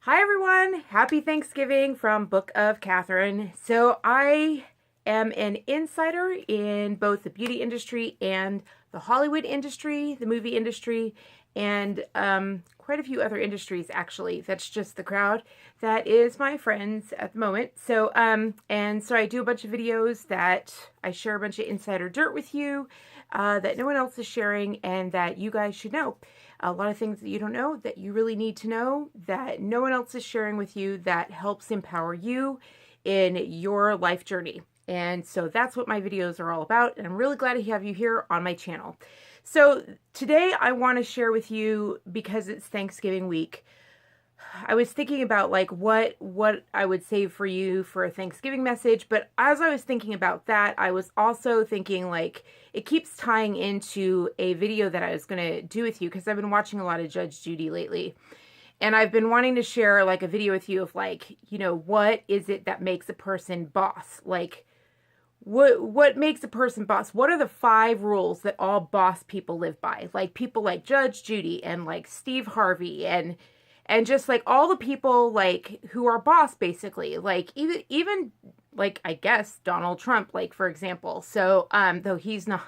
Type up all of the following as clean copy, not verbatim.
Hi everyone, happy Thanksgiving from Book of Katherine. So I am an insider in both the beauty industry and the Hollywood industry, the movie industry, and quite a few other industries actually. That's just the crowd that is my friends at the moment. So so I do a bunch of videos that I share a bunch of insider dirt with you that no one else is sharing and that you guys should know. A lot of things that you don't know that you really need to know that no one else is sharing with you that helps empower you in your life journey. And so that's what my videos are all about. And I'm really glad to have you here on my channel. So today I want to share with you, because it's Thanksgiving week, I was thinking about like what I would save for you for a Thanksgiving message, but as I was thinking about that, I was also thinking like it keeps tying into a video that I was going to do with you because I've been watching a lot of Judge Judy lately. And I've been wanting to share like a video with you of like, you know, what is it that makes a person boss? Like what makes a person boss? What are the 5 rules that all boss people live by? Like people like Judge Judy and like Steve Harvey and just like all the people like who are boss basically, like even like I guess Donald Trump, like for example. So though he's not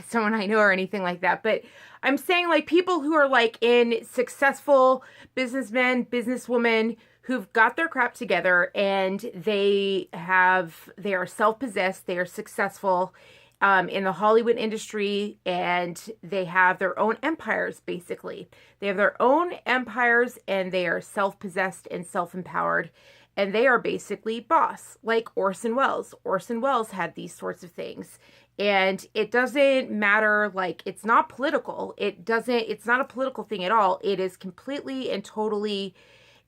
someone I know or anything like that, but I'm saying like people who are like in successful businessmen, businesswomen who've got their crap together and they are self-possessed, they are successful in the Hollywood industry, and they have their own empires, basically. They have their own empires, and they are self-possessed and self-empowered, and they are basically boss, like Orson Welles. Orson Welles had these sorts of things, and it doesn't matter, like, it's not political. It's not a political thing at all. It is completely and totally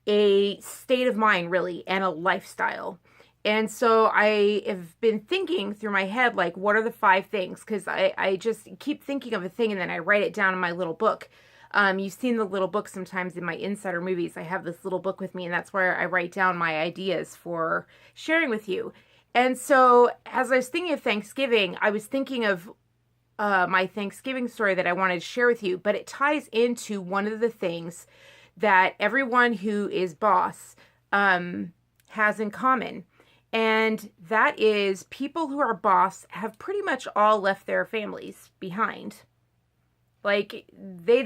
a state of mind, really, and a lifestyle. And so I have been thinking through my head, like, what are the 5 things? Because I just keep thinking of a thing and then I write it down in my little book. You've seen the little book sometimes in my insider movies. I have this little book with me, and that's where I write down my ideas for sharing with you. And so as I was thinking of Thanksgiving, I was thinking of my Thanksgiving story that I wanted to share with you, but it ties into one of the things that everyone who is boss has in common. And that is people who are boss have pretty much all left their families behind. Like they're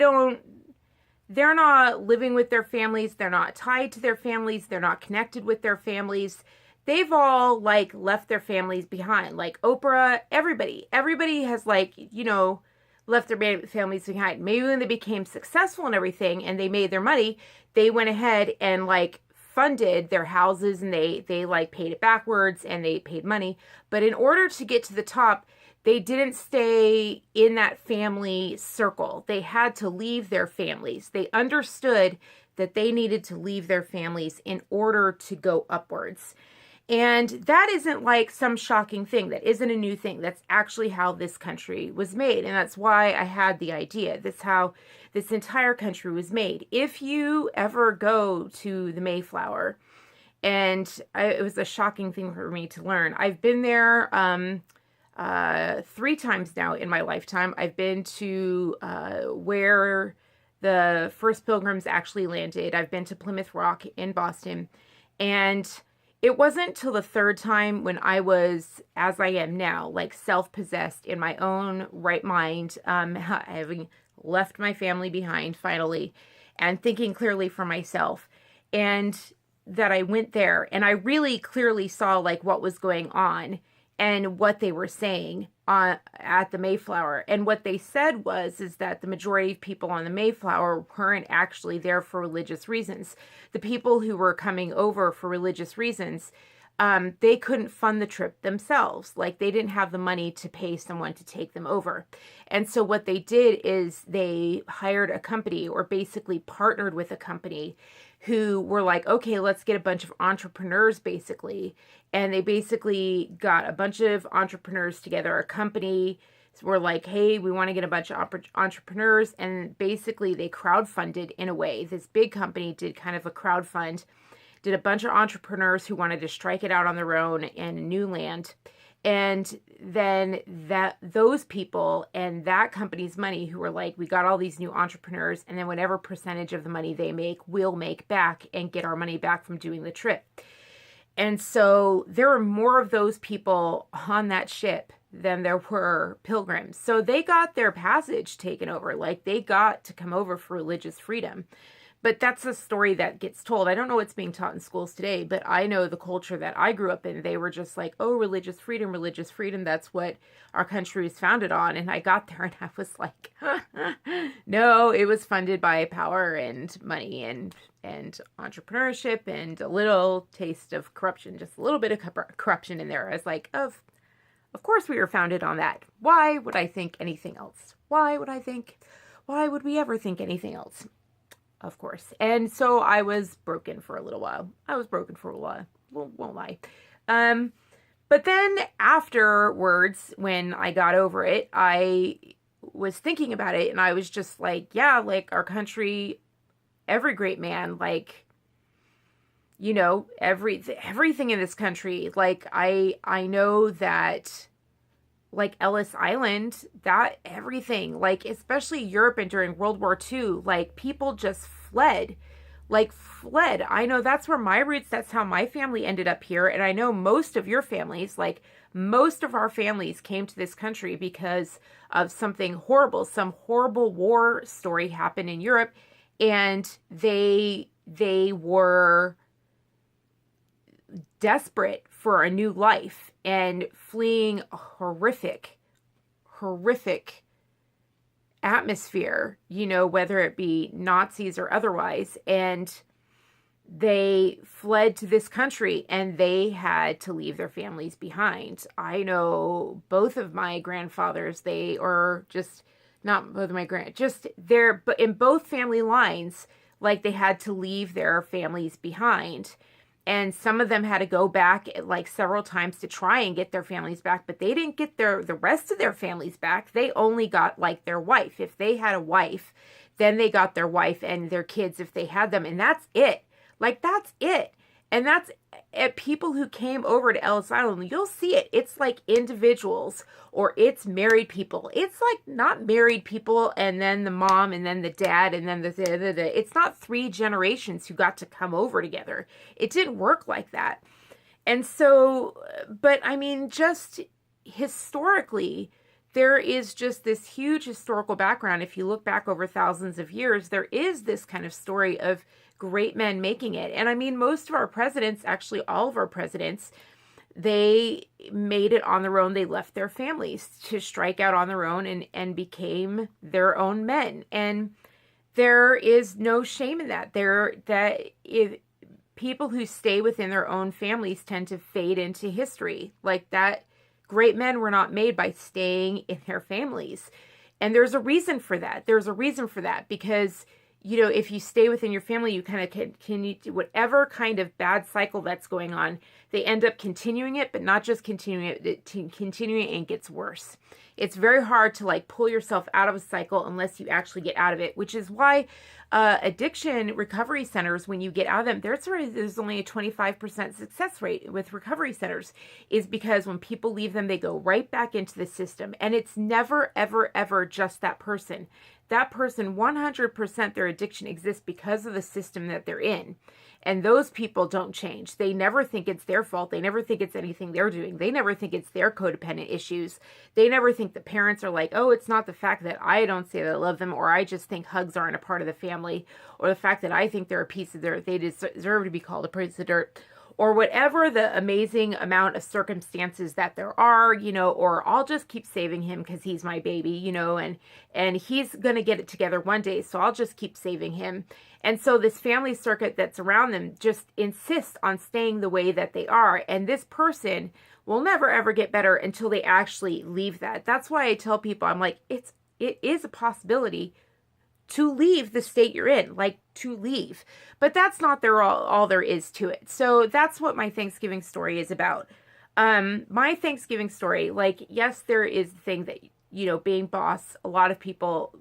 not living with their families. They're not tied to their families. They're not connected with their families. They've all like left their families behind. Like Oprah, everybody has like, you know, left their families behind. Maybe when they became successful and everything and they made their money, they went ahead and like funded their houses and they like paid it backwards and they paid money. But in order to get to the top, they didn't stay in that family circle. They had to leave their families. They understood that they needed to leave their families in order to go upwards. And that isn't like some shocking thing. That isn't a new thing. That's actually how this country was made. And that's why I had the idea. That's how this entire country was made. If you ever go to the Mayflower, and it was a shocking thing for me to learn. I've been there 3 times now in my lifetime. I've been to where the first Pilgrims actually landed. I've been to Plymouth Rock in Boston. And it wasn't till the 3rd time when I was, as I am now, like self-possessed in my own right mind, having left my family behind finally and thinking clearly for myself, and that I went there and I really clearly saw like what was going on and what they were saying at the Mayflower. And what they said is that the majority of people on the Mayflower weren't actually there for religious reasons. The people who were coming over for religious reasons, they couldn't fund the trip themselves. Like they didn't have the money to pay someone to take them over. And so what they did is they hired a company, or basically partnered with a company, who were like, okay, let's get a bunch of entrepreneurs basically. And they basically got a bunch of entrepreneurs together. A company were like, hey, we want to get a bunch of entrepreneurs. And basically they crowdfunded in a way. This big company did kind of a crowdfund, did a bunch of entrepreneurs who wanted to strike it out on their own in new land. And then those people and that company's money who were like, we got all these new entrepreneurs, and then whatever percentage of the money they make, we'll make back and get our money back from doing the trip. And so there were more of those people on that ship than there were pilgrims. So they got their passage taken over. Like, they got to come over for religious freedom. But that's a story that gets told. I don't know what's being taught in schools today, but I know the culture that I grew up in. They were just like, oh, religious freedom, religious freedom. That's what our country is founded on. And I got there and I was like, no, it was funded by power and money and entrepreneurship and a little taste of corruption, just a little bit of corruption in there. I was like, of course we were founded on that. Why would I think anything else? Why would we ever think anything else? Of course. And so I was broken for a little while. Won't lie. But then afterwards, when I got over it, I was thinking about it and I was just like, yeah, like our country, every great man, like, you know, everything in this country, like I know that, like Ellis Island, that everything, like especially Europe and during World War II, like people just fled. I know that's where my roots, that's how my family ended up here. And I know most of your families, like most of our families came to this country because of something horrible, some horrible war story happened in Europe. And they were desperate for a new life and fleeing a horrific atmosphere, you know, whether it be Nazis or otherwise. And they fled to this country and they had to leave their families behind. I know both of my grandfathers, but in both family lines, like they had to leave their families behind. And some of them had to go back like several times to try and get their families back, but they didn't get the rest of their families back. They only got like their wife. If they had a wife, then they got their wife and their kids if they had them. And that's it. Like, that's it. And that's people who came over to Ellis Island. You'll see it. It's like individuals or it's married people. It's like not married people and then the mom and then the dad and then it's not 3 generations who got to come over together. It didn't work like that. And so, but I mean, just historically, there is just this huge historical background. If you look back over thousands of years, there is this kind of story of great men making it. And I mean, most of our presidents, actually all of our presidents, they made it on their own. They left their families to strike out on their own and became their own men. And there is no shame in that. If people who stay within their own families tend to fade into history like that. Great men were not made by staying in their families. And there's a reason for that. Because, you know, if you stay within your family, you kind of continue to whatever kind of bad cycle that's going on, they end up continuing it, but not just continuing it, continuing it and gets worse. It's very hard to like pull yourself out of a cycle unless you actually get out of it, which is why addiction recovery centers, when you get out of them, there's only a 25% success rate with recovery centers, is because when people leave them, they go right back into the system. And it's never, ever, ever just that person. That person, 100% their addiction exists because of the system that they're in. And those people don't change. They never think it's their fault. They never think it's anything they're doing. They never think it's their codependent issues. They never think the parents are like, oh, it's not the fact that I don't say that I love them, or I just think hugs aren't a part of the family, or the fact that I think they're a piece of dirt. They deserve to be called a piece of dirt, or whatever the amazing amount of circumstances that there are, you know, or I'll just keep saving him because he's my baby, you know, and he's going to get it together one day, so I'll just keep saving him. And so this family circuit that's around them just insists on staying the way that they are. And this person will never, ever get better until they actually leave that. That's why I tell people, I'm like, it is a possibility to leave the state you're in, like to leave. But that's not all there is to it. So that's what my Thanksgiving story is about. My Thanksgiving story, like, yes, there is the thing that, you know, being boss, a lot of people,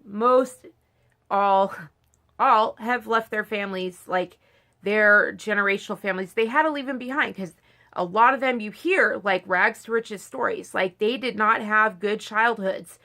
all have left their families, like their generational families. They had to leave them behind because A lot of them you hear like rags to riches stories. Like they did not have good childhoods.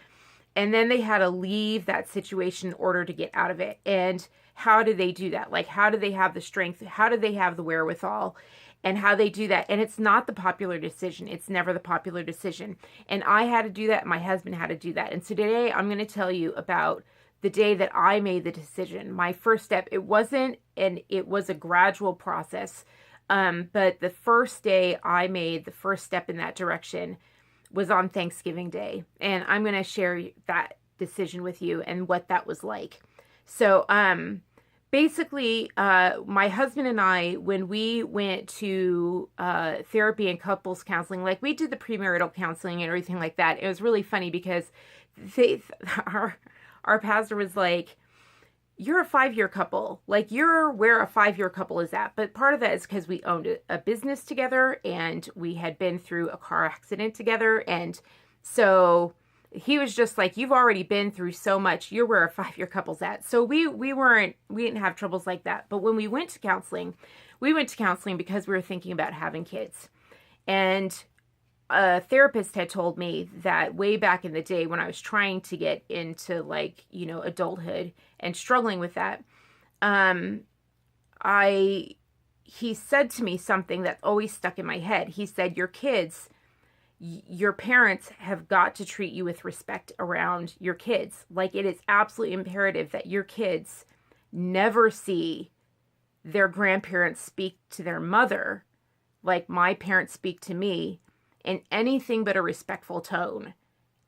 And then they had to leave that situation in order to get out of it. And how did they do that? Like, how do they have the strength? How do they have the wherewithal? And how they do that? And it's not the popular decision. It's never the popular decision. And I had to do that. My husband had to do that. And so today I'm going to tell you about the day that I made the decision. My first step, it was a gradual process. But the first day I made the first step in that direction was on Thanksgiving Day. And I'm going to share that decision with you and what that was like. So, basically, my husband and I, when we went to therapy and couples counseling, like we did the premarital counseling and everything like that. It was really funny because our pastor was like, you're a 5-year couple. Like, you're where a 5-year couple is at. But part of that is because we owned a business together and we had been through a car accident together. And so he was just like, you've already been through so much. You're where a 5-year couple's at. So we didn't have troubles like that. But when we went to counseling because we were thinking about having kids. And a therapist had told me that way back in the day when I was trying to get into like, adulthood and struggling with that, he said to me something that always stuck in my head. He said, your parents have got to treat you with respect around your kids. Like, it is absolutely imperative that your kids never see their grandparents speak to their mother like my parents speak to me, in anything but a respectful tone.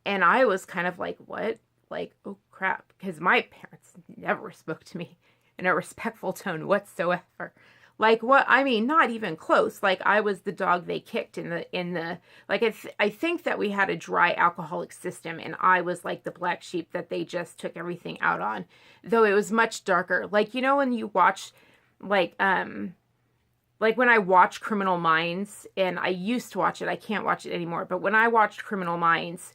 And I was kind of like, what? Like, oh crap, because my parents never spoke to me in a respectful tone whatsoever. Like, what? I mean, not even close. Like, I was the dog they kicked in the like, I think that we had a dry alcoholic system, and I was like the black sheep that they just took everything out on, though it was much darker. Like, when you watch, like when I watch Criminal Minds, and I used to watch it, I can't watch it anymore, but when I watched Criminal Minds,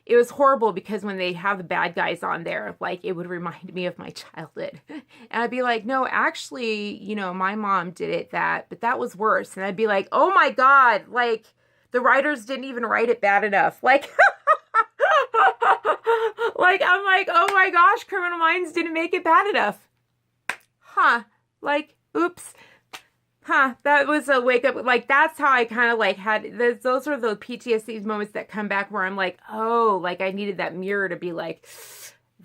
it was horrible because when they have the bad guys on there, like, it would remind me of my childhood. And I'd be like, no, actually, my mom did it but that was worse. And I'd be like, oh my God, like, the writers didn't even write it bad enough. Like, like, I'm like, oh my gosh, Criminal Minds didn't make it bad enough. Huh. Like, oops. Huh, that was a wake up. Like, that's how I kind of like had those are those PTSD moments that come back where I'm like, oh, like I needed that mirror to be like,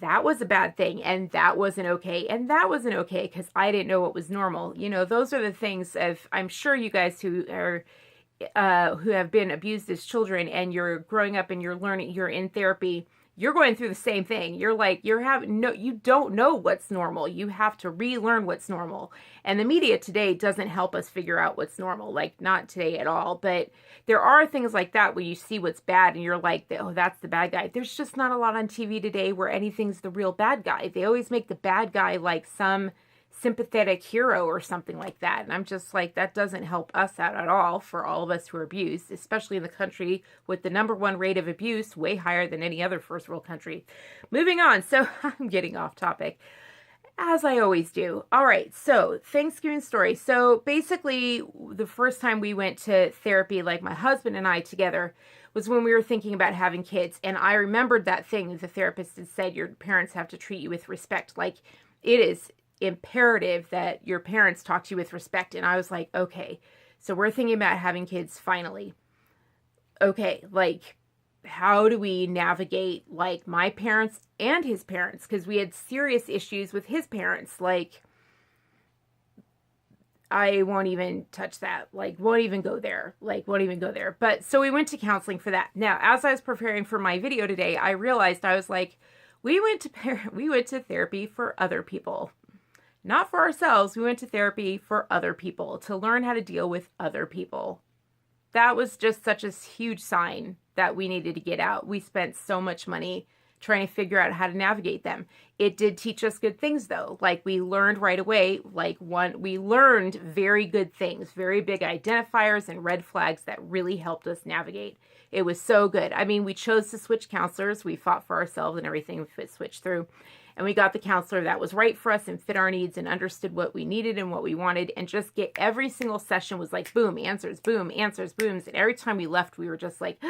that was a bad thing, and that wasn't okay, and that wasn't okay, because I didn't know what was normal. Those are the things I'm sure you guys who have been abused as children, and you're growing up and you're learning, you're in therapy, you're going through the same thing. You're like, you don't know what's normal. You have to relearn what's normal. And the media today doesn't help us figure out what's normal. Like, not today at all. But there are things like that where you see what's bad and you're like, oh, that's the bad guy. There's just not a lot on TV today where anything's the real bad guy. They always make the bad guy like some sympathetic hero or something like that. And I'm just like, that doesn't help us out at all, for all of us who are abused, especially in the country with the #1 rate of abuse, way higher than any other first world country. Moving on. So I'm getting off topic, as I always do. All right. So Thanksgiving story. So basically, the first time we went to therapy, like my husband and I together, was when we were thinking about having kids. And I remembered that thing that the therapist had said, your parents have to treat you with respect. Like, it is imperative that your parents talk to you with respect. And I was like, okay, so we're thinking about having kids finally. Okay, like, how do we navigate like my parents and his parents? Because we had serious issues with his parents. Like, I won't even touch that. Like, won't even go there. But so we went to counseling for that. Now, as I was preparing for my video today, I realized, I was like, we went to therapy for other people. Not for ourselves. We went to therapy for other people, to learn how to deal with other people. That was just such a huge sign that we needed to get out. We spent so much money trying to figure out how to navigate them. It did teach us good things, though. Like, we learned right away, we learned very good things, very big identifiers and red flags that really helped us navigate. It was so good. I mean, we chose to switch counselors. We fought for ourselves and everything. We switched through. and we got the counselor that was right for us and fit our needs and understood what we needed and what we wanted, and just get every single session was like boom, answers, booms. And every time we left, we were just like,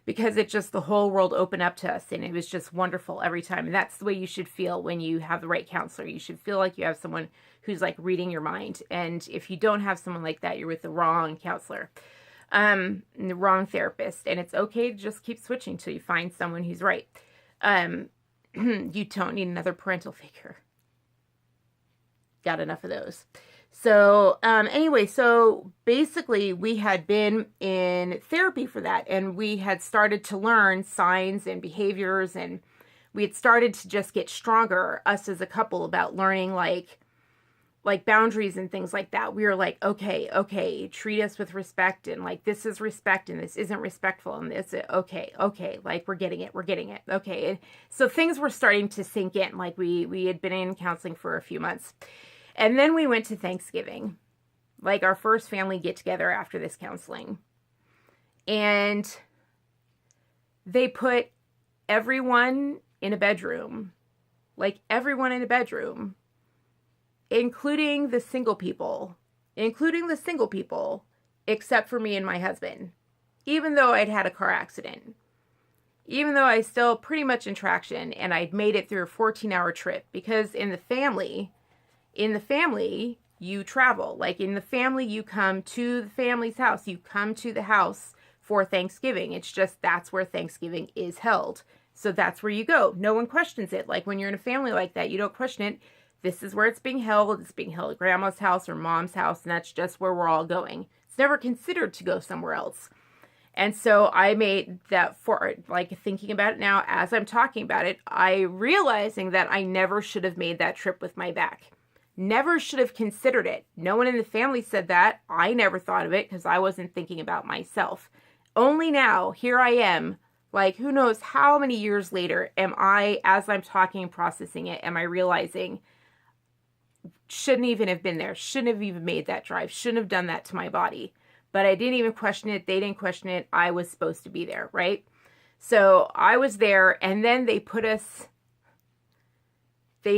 because it just, the whole world opened up to us, and it was just wonderful every time. And that's the way you should feel when you have the right counselor. You should feel like you have someone who's like reading your mind. And if you don't have someone like that, you're with the wrong counselor, the wrong therapist. And it's okay to just keep switching till you find someone who's right. You don't need another parental figure. Got enough of those. So anyway, so basically we had been in therapy for that, and we had started to learn signs and behaviors, and we had started to just get stronger, us as a couple, about learning like boundaries and things like that. We were like, okay, treat us with respect, and like, this is respect and this isn't respectful, and this, okay, like we're getting it. Okay. And so things were starting to sink in. Like we had been in counseling for a few months. And then we went to Thanksgiving, like our first family get together after this counseling. And they put everyone in a bedroom, like everyone in a bedroom, including the single people, except for me and my husband, even though I'd had a car accident, even though I was still pretty much in traction, and I'd made it through a 14-hour trip, because in the family, you travel. Like in the family, you come to the family's house. You come to the house for Thanksgiving. It's just, that's where Thanksgiving is held. So that's where you go. No one questions it. Like when you're in a family like that, you don't question it. This is where it's being held. It's being held at grandma's house or mom's house, and that's just where we're all going. It's never considered to go somewhere else. And so I made that for, like, thinking about it now as I'm talking about it, I realizing that I never should have made that trip with my back. Never should have considered it. No one in the family said that. I never thought of it because I wasn't thinking about myself. Only now, here I am, like, who knows how many years later am I, as I'm talking and processing it, am I realizing, shouldn't even have been there, shouldn't have even made that drive, shouldn't have done that to my body. But I didn't even question it. They didn't question it. I was supposed to be there, right? So I was there, and then they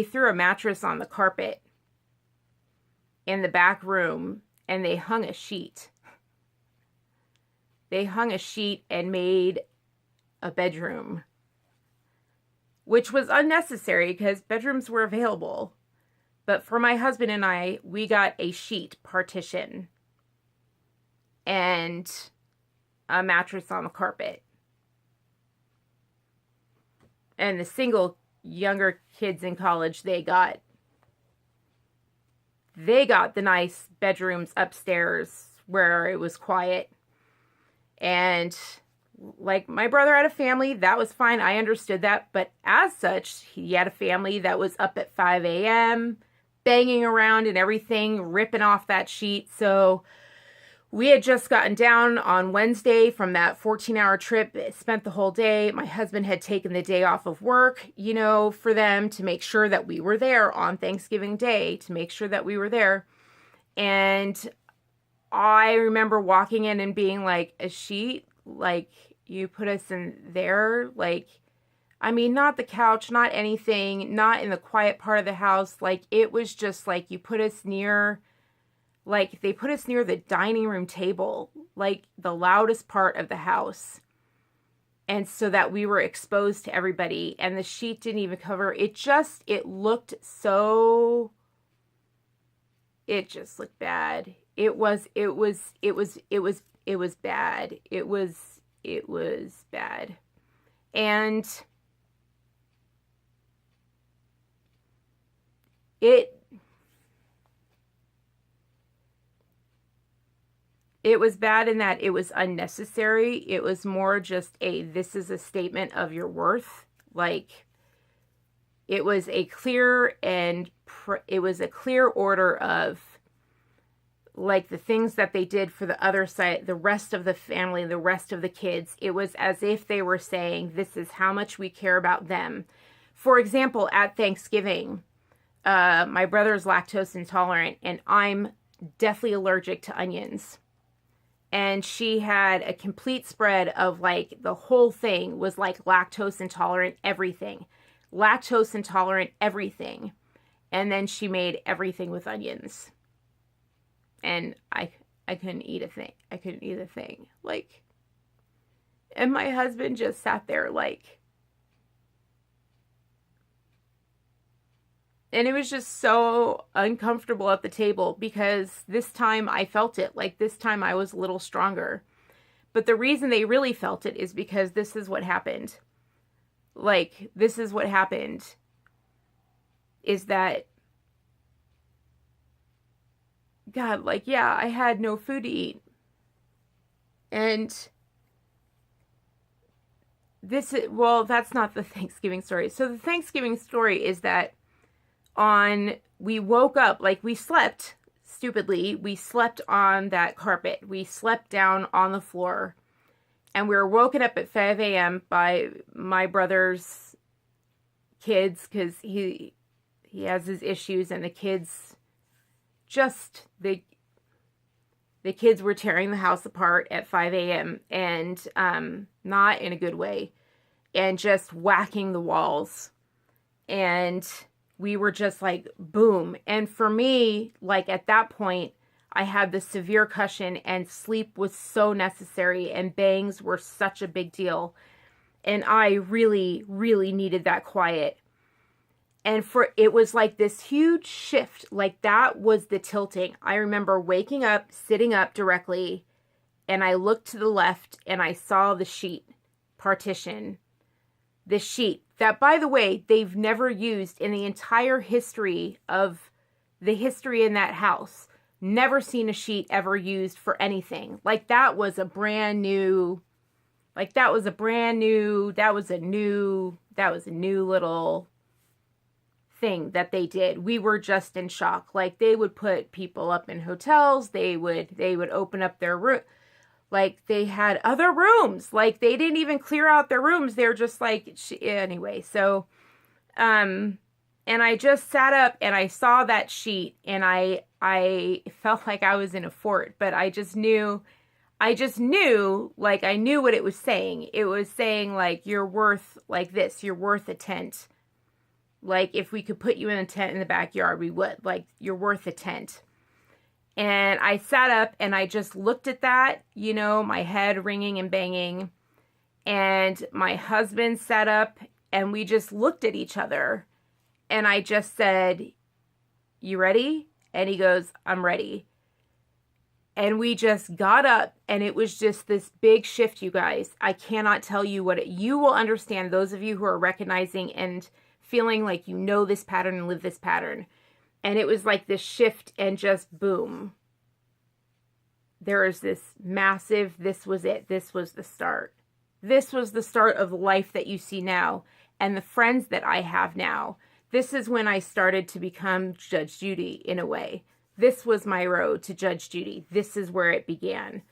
threw a mattress on the carpet in the back room, and they hung a sheet. They hung a sheet and made a bedroom, which was unnecessary because bedrooms were available. But for my husband and I, we got a sheet partition and a mattress on the carpet. And the single younger kids in college, they got the nice bedrooms upstairs where it was quiet. And like my brother had a family, that was fine. I understood that. But as such, he had a family that was up at 5 a.m., banging around and everything, ripping off that sheet. So we had just gotten down on Wednesday from that 14-hour trip, spent the whole day. My husband had taken the day off of work, for them to make sure that we were there on Thanksgiving Day, to make sure that we were there. And I remember walking in and being like, a sheet? Like, you put us in there? Like, I mean, not the couch, not anything, not in the quiet part of the house. Like, it was just like, you put us near, like, they put us near the dining room table, like the loudest part of the house. And so that we were exposed to everybody, and the sheet didn't even cover. It just looked bad. It was bad. It was bad. And it was bad in that it was unnecessary. It was more just this is a statement of your worth. Like, it was a clear order of, like, the things that they did for the other side, the rest of the family, the rest of the kids. It was as if they were saying, this is how much we care about them. For example, at Thanksgiving, my brother's lactose intolerant, and I'm deathly allergic to onions. And she had a complete spread of, like, the whole thing was like lactose intolerant, everything. lactose intolerant everything. And then she made everything with onions. And I couldn't eat a thing. I couldn't eat a thing. Like, and my husband just sat there like, and it was just so uncomfortable at the table because this time I felt it. Like, this time I was a little stronger. But the reason they really felt it is because this is what happened. Like, this is what happened. Is that, God, like, yeah, I had no food to eat. And this is, well, that's not the Thanksgiving story. So the Thanksgiving story is that we woke up, like, we slept, stupidly, we slept on that carpet. We slept down on the floor. And we were woken up at 5 a.m. by my brother's kids, because he has his issues, and the kids just, the kids were tearing the house apart at 5 a.m. and not in a good way, and just whacking the walls. And we were just like, boom. And for me, like, at that point, I had the severe cushion, and sleep was so necessary, and bangs were such a big deal. And I really, really needed that quiet. And it was like this huge shift. Like, that was the tilting. I remember waking up, sitting up directly, and I looked to the left, and I saw the sheet partition. The sheet that, by the way, they've never used in the entire history of the history in that house. Never seen a sheet ever used for anything. Like, that was a new little thing that they did. We were just in shock. Like, they would put people up in hotels. They would open up their room. Like, they had other rooms. Like, they didn't even clear out their rooms. They were just like, anyway. So, and I just sat up and I saw that sheet, and I felt like I was in a fort, but I just knew, like, I knew what it was saying. It was saying, like, you're worth, like, this, you're worth a tent. Like, if we could put you in a tent in the backyard, we would. Like, you're worth a tent. And I sat up and I just looked at that, you know, my head ringing and banging. And my husband sat up and we just looked at each other. And I just said, "You ready?" And he goes, "I'm ready." And we just got up, and it was just this big shift, you guys. I cannot tell you you will understand, those of you who are recognizing and feeling like you know this pattern and live this pattern. And it was like this shift, and just boom. There is this massive, this was it. This was the start. This was the start of the life that you see now, and the friends that I have now. This is when I started to become Judge Judy, in a way. This was my road to Judge Judy. This is where it began.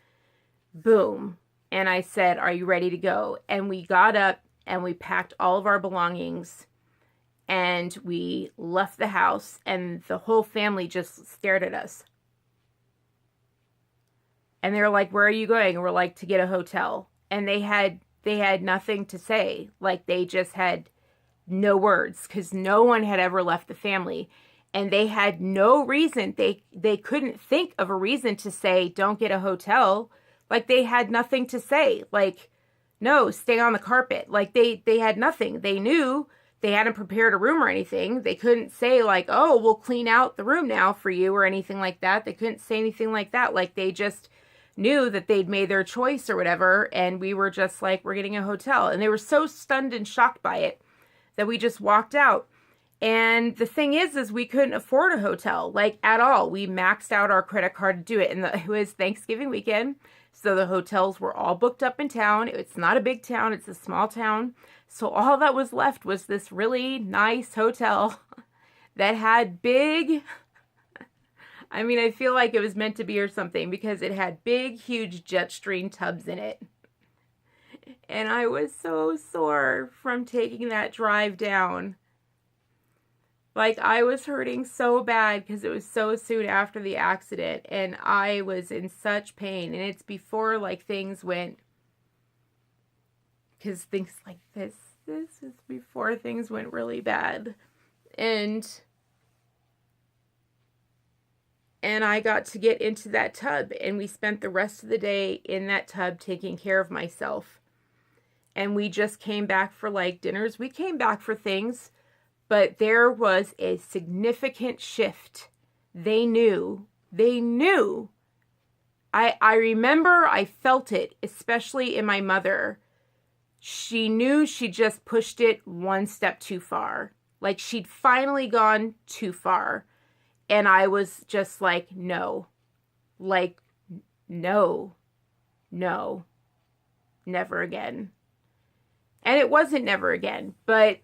Boom. And I said, "Are you ready to go?" And we got up and we packed all of our belongings and we left the house, and the whole family just stared at us. And they were like, "Where are you going?" And we're like, "To get a hotel." And they had nothing to say. Like, they just had no words, because no one had ever left the family. And they had no reason. They couldn't think of a reason to say, "Don't get a hotel." Like, they had nothing to say. Like, "No, stay on the carpet." Like, they had nothing. They knew they hadn't prepared a room or anything. They couldn't say, like, "Oh, we'll clean out the room now for you," or anything like that. They couldn't say anything like that. Like, they just knew that they'd made their choice or whatever. And we were just like, "We're getting a hotel." And they were so stunned and shocked by it that we just walked out. And the thing is we couldn't afford a hotel, like, at all. We maxed out our credit card to do it. And it was Thanksgiving weekend. So the hotels were all booked up in town. It's not a big town. It's a small town. So all that was left was this really nice hotel that had big, I mean, I feel like it was meant to be or something, because it had big, huge jet stream tubs in it. And I was so sore from taking that drive down. Like, I was hurting so bad because it was so soon after the accident, and I was in such pain. And it's before, like, things went, because things like this This is before things went really bad. And I got to get into that tub, and we spent the rest of the day in that tub taking care of myself. And we just came back for like dinners. We came back for things, but there was a significant shift. They knew. I remember I felt it, especially in my mother. She knew she just pushed it one step too far. Like she'd finally gone too far. And I was just like, no, never again. And it wasn't never again, but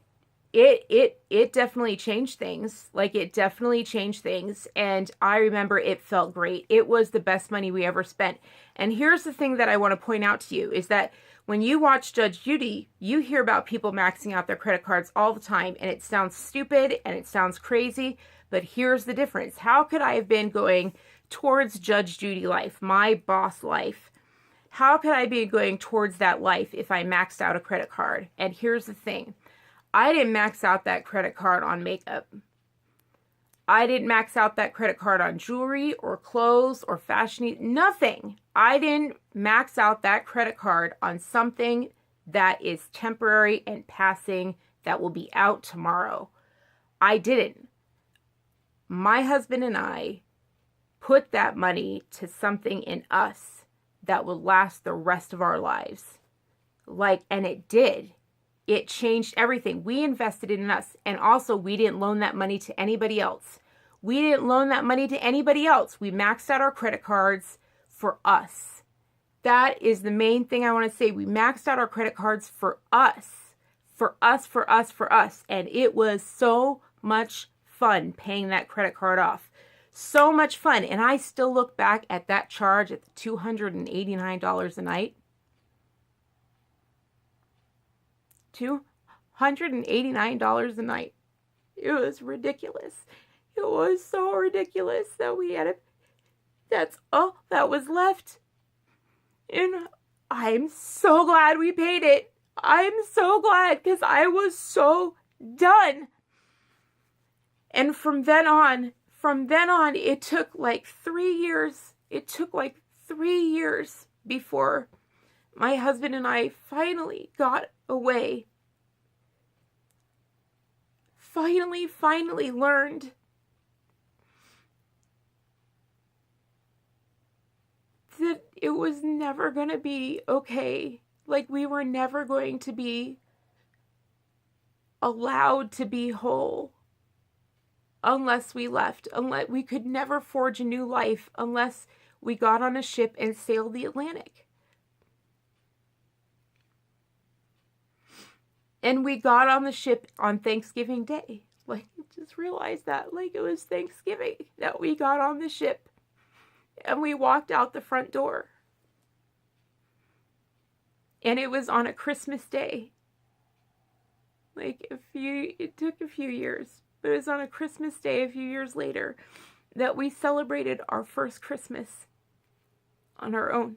it definitely changed things. Like it definitely changed things. And I remember it felt great. It was the best money we ever spent. And here's the thing that I want to point out to you is that when you watch Judge Judy, you hear about people maxing out their credit cards all the time, and it sounds stupid and it sounds crazy, but here's the difference. How could I have been going towards Judge Judy life, my boss life? How could I be going towards that life if I maxed out a credit card? And here's the thing. I didn't max out that credit card on makeup. I didn't max out that credit card on jewelry or clothes or fashion, nothing. I didn't max out that credit card on something that is temporary and passing that will be out tomorrow. I didn't. My husband and I put that money to something in us that will last the rest of our lives. And it did. It changed everything. We invested in us. And also, we didn't loan that money to anybody else. We didn't loan that money to anybody else. We maxed out our credit cards for us. That is the main thing I want to say. We maxed out our credit cards for us. For us, for us, for us. And it was so much fun paying that credit card off. So much fun. And I still look back at that charge at the $289 a night. $289 a night. It was ridiculous. It was so ridiculous that we had that's all that was left. And I'm so glad we paid it. I'm so glad because I was so done. And from then on, it took like 3 years. It took like 3 years before my husband and I finally got away. Finally learned that it was never going to be okay. Like we were never going to be allowed to be whole unless we left. Unless we could never forge a new life unless we got on a ship and sailed the Atlantic. And we got on the ship on Thanksgiving Day. Like, just realize that. Like, it was Thanksgiving that we got on the ship. And we walked out the front door. And it was on a Christmas Day. Like, it took a few years. But it was on a Christmas Day a few years later that we celebrated our first Christmas on our own.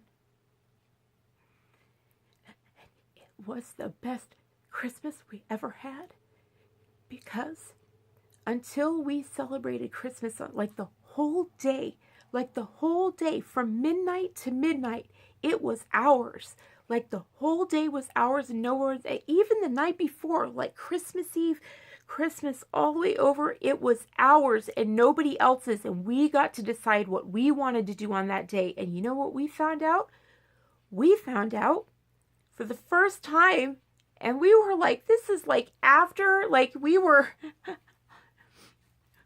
It was the best Christmas we ever had, because until we celebrated Christmas, like the whole day from midnight to midnight, it was ours. Like the whole day was ours and no words. Even the night before, like Christmas Eve, Christmas all the way over, it was ours and nobody else's. And we got to decide what we wanted to do on that day. And you know what we found out? We found out for the first time. And we were like, this is like after, like we were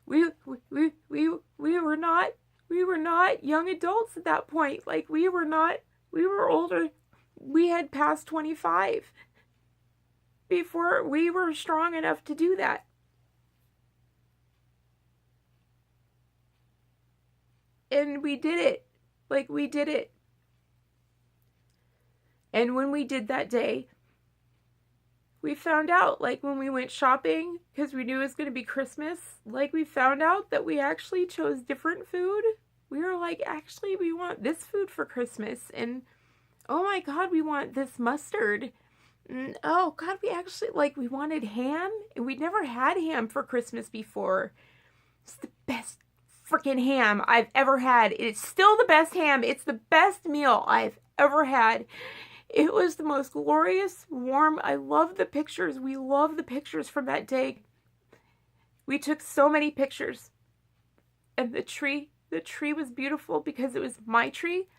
not young adults at that point. Like we were older. We had passed 25 before we were strong enough to do that. And we did it. Like we did it. And when we did that day, we found out, like when we went shopping, because we knew it was going to be Christmas, like we found out that we actually chose different food. We were like, actually, we want this food for Christmas. And oh my God, we want this mustard. Oh, God, we actually, like, we wanted ham, and we'd never had ham for Christmas before. It's the best freaking ham I've ever had. It's still the best ham. It's the best meal I've ever had. It was the most glorious, warm. I love the pictures. We love the pictures from that day. We took so many pictures. And the tree was beautiful because it was my tree.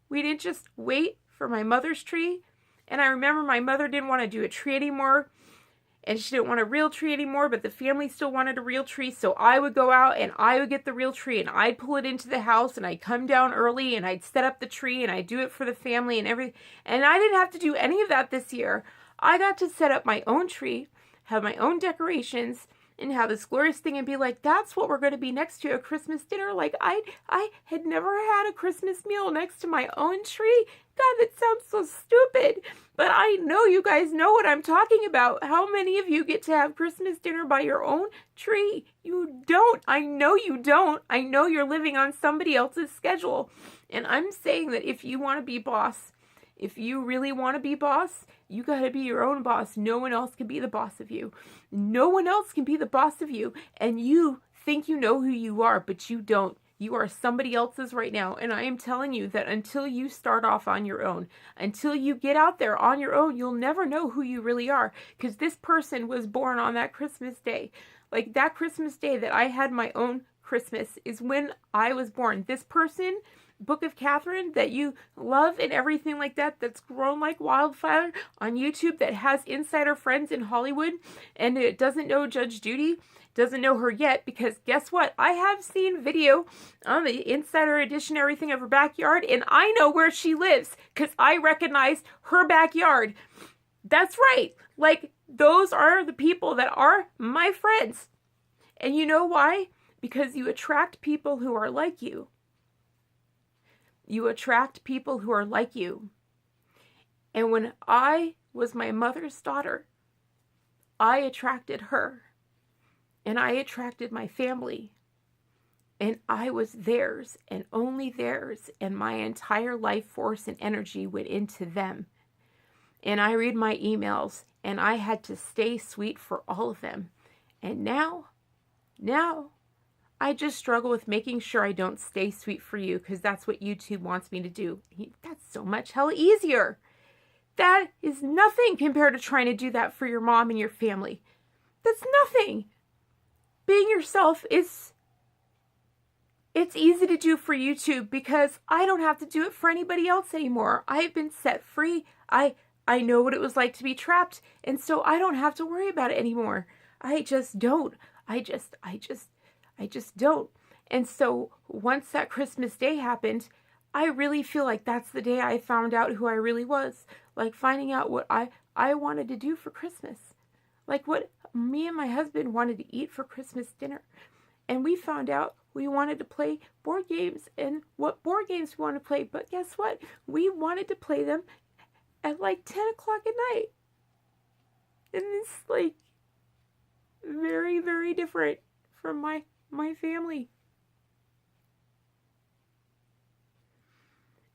We didn't just wait for my mother's tree. And I remember my mother didn't want to do a tree anymore. And she didn't want a real tree anymore, but the family still wanted a real tree. So I would go out and I would get the real tree and I'd pull it into the house and I'd come down early and I'd set up the tree and I'd do it for the family and everything. And I didn't have to do any of that this year. I got to set up my own tree, have my own decorations, and have this glorious thing and be like, that's what we're going to be next to a Christmas dinner. Like, I had never had a Christmas meal next to my own tree. God, that sounds so stupid. But I know you guys know what I'm talking about. How many of you get to have Christmas dinner by your own tree? You don't. I know you don't. I know you're living on somebody else's schedule. And I'm saying that if you want to be boss, if you really want to be boss, you got to be your own boss. No one else can be the boss of you. No one else can be the boss of you. And you think you know who you are, but you don't. You are somebody else's right now. And I am telling you that until you start off on your own, until you get out there on your own, you'll never know who you really are. Because this person was born on that Christmas day. Like that Christmas day that I had my own Christmas is when I was born. This person, Book of Katherine, that you love and everything like that, that's grown like wildfire on YouTube, that has insider friends in Hollywood, and it doesn't know Judge Judy, doesn't know her yet, because guess what? I have seen video on the insider edition, everything of her backyard, and I know where she lives, because I recognize her backyard. That's right. Like, those are the people that are my friends. And you know why? Because you attract people who are like you. You attract people who are like you. And when I was my mother's daughter, I attracted her. And I attracted my family. And I was theirs and only theirs. And my entire life force and energy went into them. And I read my emails and I had to stay sweet for all of them. And now, I just struggle with making sure I don't stay sweet for you, because that's what YouTube wants me to do. That's so much hell easier. That is nothing compared to trying to do that for your mom and your family. That's nothing. Being yourself it's easy to do for YouTube because I don't have to do it for anybody else anymore. I've been set free. I know what it was like to be trapped, and so I don't have to worry about it anymore. I just don't. I just don't. And so once that Christmas day happened, I really feel like that's the day I found out who I really was. Like finding out what I wanted to do for Christmas. Like what me and my husband wanted to eat for Christmas dinner. And we found out we wanted to play board games and what board games we wanted to play. But guess what? We wanted to play them at like 10 o'clock at night. And it's like very, very different from my family.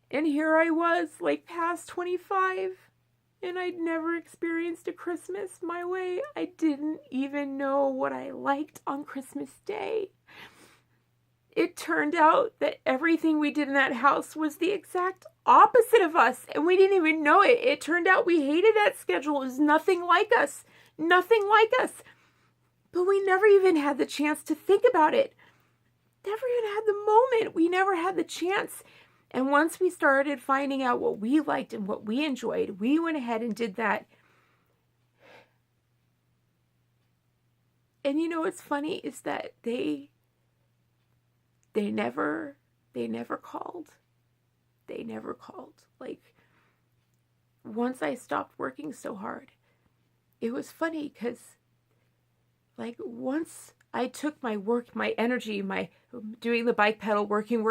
And here I was, like past 25, and I'd never experienced a Christmas my way. I didn't even know what I liked on Christmas Day. It turned out that everything we did in that house was the exact opposite of us, and we didn't even know it. It turned out we hated that schedule. It was nothing like us. Nothing like us. But we never even had the chance to think about it. Never even had the moment. We never had the chance. And once we started finding out what we liked and what we enjoyed, we went ahead and did that. And you know what's funny is that they never called. They never called. Like, once I stopped working so hard, it was funny because like once I took my work, my energy, my doing the bike pedal, working,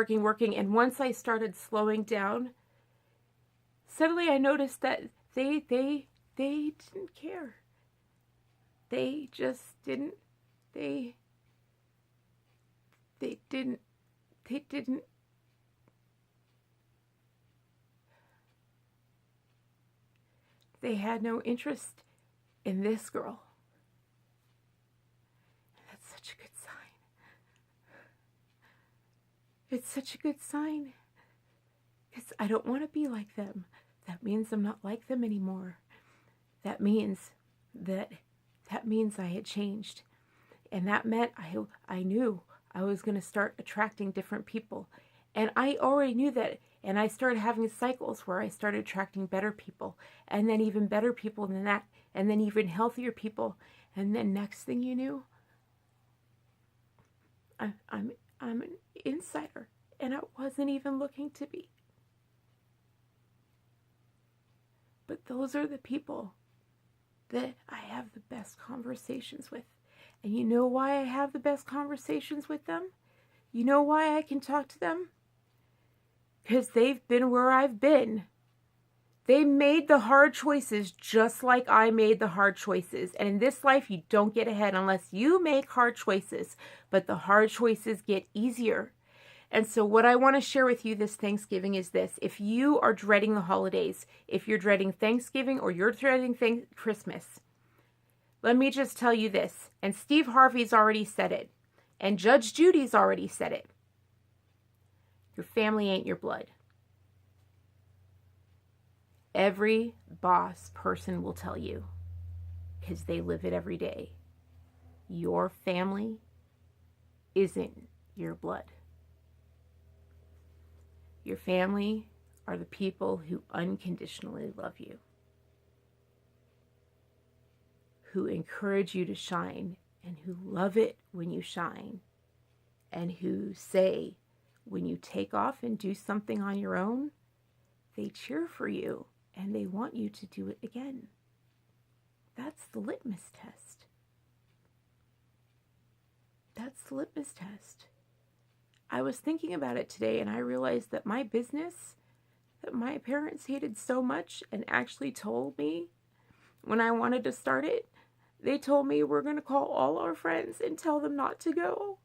and once I started slowing down, suddenly I noticed that they didn't care. They just didn't. They didn't. They had no interest in this girl. That's such a good sign. It's such a good sign. Because I don't want to be like them. That means I'm not like them anymore. That means I had changed. And that meant I knew I was going to start attracting different people. And I already knew that. And I started having cycles where I started attracting better people. And then even better people than that. And then even healthier people. And then next thing you knew, I'm an insider. And I wasn't even looking to be. But those are the people that I have the best conversations with. And you know why I have the best conversations with them? You know why I can talk to them? Because they've been where I've been. They made the hard choices just like I made the hard choices. And in this life, you don't get ahead unless you make hard choices. But the hard choices get easier. And so what I want to share with you this Thanksgiving is this. If you are dreading the holidays, if you're dreading Thanksgiving or you're dreading Christmas, let me just tell you this. And Steve Harvey's already said it. And Judge Judy's already said it. Your family ain't your blood. Every boss person will tell you, because they live it every day. Your family isn't your blood. Your family are the people who unconditionally love you, who encourage you to shine, and who love it when you shine, and who say, when you take off and do something on your own, they cheer for you, and they want you to do it again. That's the litmus test. That's the litmus test. I was thinking about it today, and I realized that my business, that my parents hated so much and actually told me when I wanted to start it, they told me we're going to call all our friends and tell them not to go.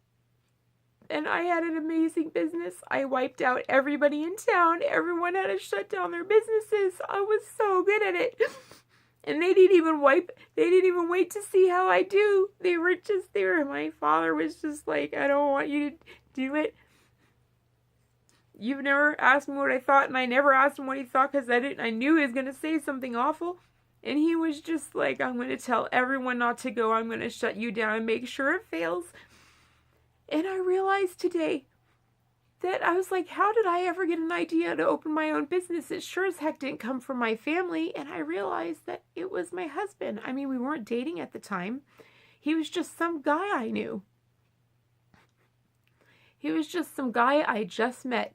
And I had an amazing business. I wiped out everybody in town. Everyone had to shut down their businesses. I was so good at it. And they didn't even wait to see how I do. They were there. My father was just like, I don't want you to do it. You've never asked me what I thought, and I never asked him what he thought because I knew he was going to say something awful. And he was just like, I'm going to tell everyone not to go. I'm going to shut you down and make sure it fails. And I realized today that I was like, how did I ever get an idea to open my own business? It sure as heck didn't come from my family. And I realized that it was my husband. I mean, we weren't dating at the time. He was just some guy I knew. He was just some guy I just met.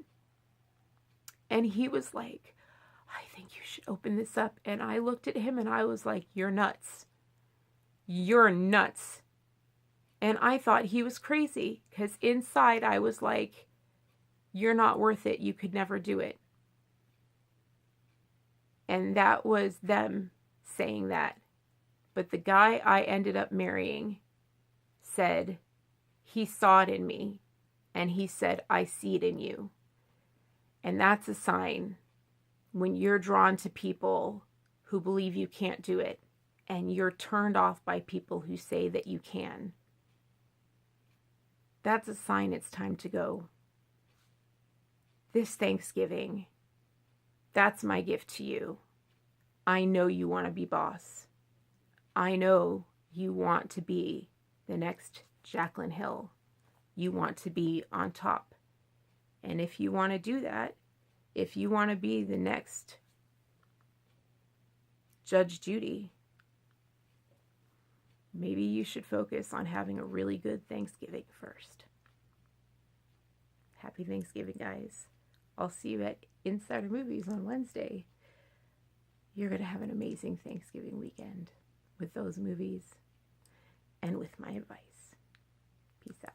And he was like, I think you should open this up. And I looked at him and I was like, you're nuts. You're nuts. And I thought he was crazy because inside I was like, you're not worth it. You could never do it. And that was them saying that. But the guy I ended up marrying said he saw it in me. And he said, I see it in you. And that's a sign when you're drawn to people who believe you can't do it. And you're turned off by people who say that you can. That's a sign it's time to go. This Thanksgiving, that's my gift to you. I know you want to be boss. I know you want to be the next Jaclyn Hill. You want to be on top. And if you want to do that, if you want to be the next Judge Judy, maybe you should focus on having a really good Thanksgiving first. Happy Thanksgiving, guys. I'll see you at Insider Movies on Wednesday. You're going to have an amazing Thanksgiving weekend with those movies and with my advice. Peace out.